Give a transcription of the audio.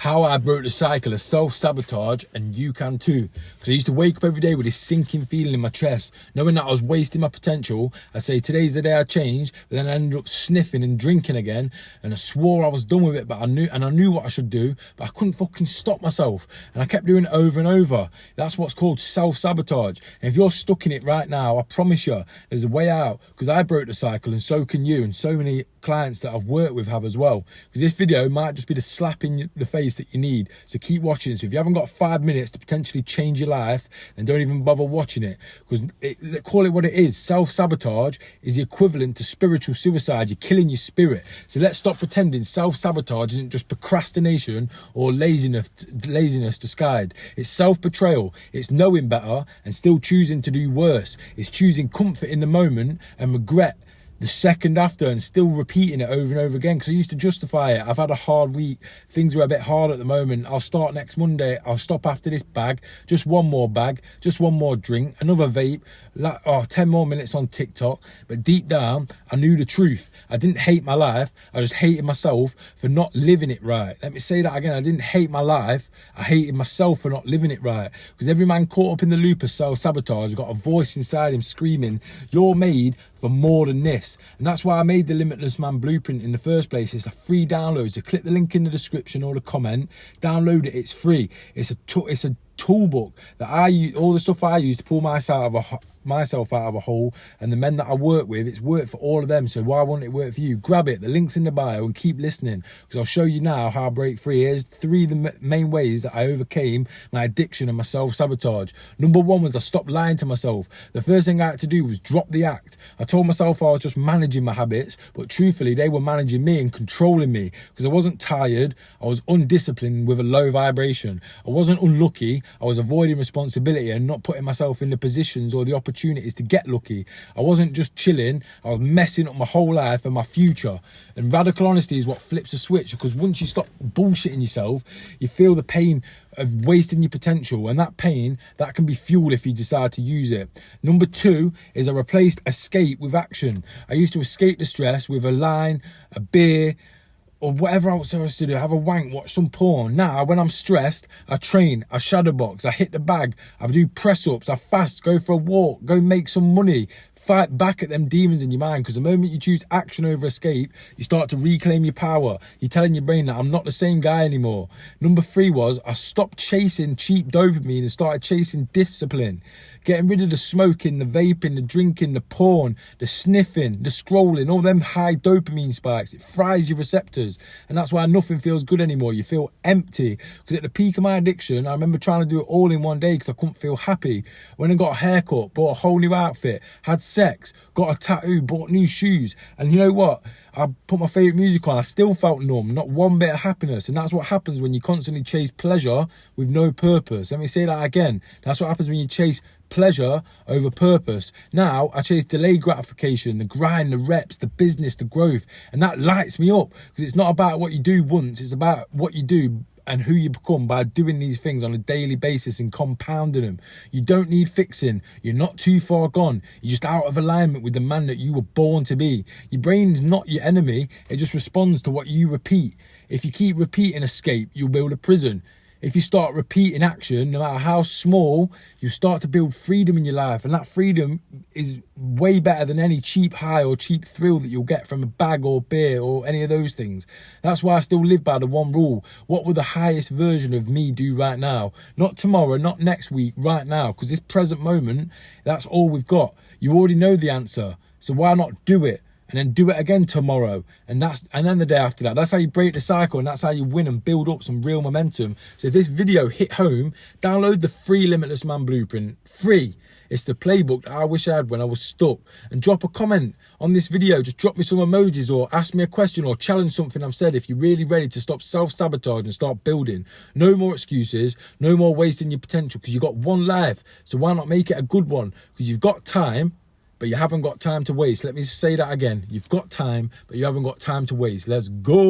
how I broke the cycle of self-sabotage, and you can too. Because I used to wake up every day with this sinking feeling in my chest, knowing that I was wasting my potential. I say today's the day I change, but then I ended up sniffing and drinking again, and I swore I was done with it, but I knew what I should do, but I couldn't fucking stop myself, and I kept doing it over and over. That's what's called self-sabotage. And if you're stuck in it right now, I promise you there's a way out, because I broke the cycle, and so can you, and so many clients that I've worked with have as well. Because this video might just be the slap in the face that you need, so keep watching. So if you haven't got 5 minutes to potentially change your life, then don't even bother watching it, because call it what it is. Self-sabotage is the equivalent to spiritual suicide. You're killing your spirit. So let's stop pretending self-sabotage isn't just procrastination or laziness disguised. It's self-betrayal. It's knowing better and still choosing to do worse. It's choosing comfort in the moment and regret the second after, and still repeating it over and over again. Because I used to justify it. I've had a hard week. Things are a bit hard at the moment. I'll start next Monday. I'll stop after this bag. Just one more bag. Just one more drink. Another vape. 10 more minutes on TikTok. But deep down, I knew the truth. I didn't hate my life. I just hated myself for not living it right. Let me say that again. I didn't hate my life. I hated myself for not living it right. Because every man caught up in the loop of self-sabotage has got a voice inside him screaming, "You're made for more than this." And that's why I made the Limitless Man Blueprint in the first place. It's a free download, so click the link in the description or the comment, download it. It's free. It's a toolbook that I use, all the stuff I use to pull myself out of a hole, and the men that I work with, it's worked for all of them. So why won't it work for you? Grab it, the link's in the bio, and keep listening, because I'll show you now how I break free. Here's 3 of the main ways that I overcame my addiction and my self-sabotage. Number 1 was I stopped lying to myself. The first thing I had to do was drop the act. I told myself I was just managing my habits, but truthfully they were managing me and controlling me, because I wasn't tired, I was undisciplined with a low vibration. I wasn't unlucky, I was avoiding responsibility and not putting myself in the positions or the opportunities to get lucky. I wasn't just chilling, I was messing up my whole life and my future. And radical honesty is what flips a switch, because once you stop bullshitting yourself, you feel the pain of wasting your potential, and that pain, that can be fuel if you decide to use it. Number 2 is I replaced escape with action. I used to escape the stress with a line, a beer, or whatever else I was to do. Have a wank, watch some porn. Now, when I'm stressed, I train, I shadow box, I hit the bag, I do press-ups, I fast, go for a walk, go make some money, fight back at them demons in your mind. Because the moment you choose action over escape, you start to reclaim your power. You're telling your brain that I'm not the same guy anymore. Number 3 was I stopped chasing cheap dopamine and started chasing discipline. Getting rid of the smoking, the vaping, the drinking, the porn, the sniffing, the scrolling, all them high dopamine spikes. It fries your receptors, and that's why nothing feels good anymore. You feel empty. Because at the peak of my addiction, I remember trying to do it all in one day because I couldn't feel happy. When I got a haircut, bought a whole new outfit, had sex, got a tattoo, bought new shoes, and you know what? I put my favourite music on, I still felt numb, not one bit of happiness. And that's what happens when you constantly chase pleasure with no purpose. Let me say that again. That's what happens when you chase pleasure over purpose. Now I chase delayed gratification, the grind, the reps, the business, the growth, and that lights me up, because it's not about what you do once, it's about what you do and who you become by doing these things on a daily basis and compounding them. You don't need fixing. You're not too far gone. You're just out of alignment with the man that you were born to be. Your brain's not your enemy. It just responds to what you repeat. If you keep repeating escape, you'll build a prison. If you start repeating action, no matter how small, you start to build freedom in your life. And that freedom is way better than any cheap high or cheap thrill that you'll get from a bag or beer or any of those things. That's why I still live by the one rule. What will the highest version of me do right now? Not tomorrow, not next week, right now. Because this present moment, that's all we've got. You already know the answer. So why not do it? And then do it again tomorrow, and then the day after that. That's how you break the cycle, and that's how you win and build up some real momentum. So if this video hit home, download the free Limitless Man Blueprint. Free. It's the playbook that I wish I had when I was stuck. And drop a comment on this video. Just drop me some emojis, or ask me a question, or challenge something I've said if you're really ready to stop self-sabotage and start building. No more excuses, no more wasting your potential, because you've got one life. So why not make it a good one? Because you've got time, but you haven't got time to waste. Let me say that again. You've got time, but you haven't got time to waste. Let's go.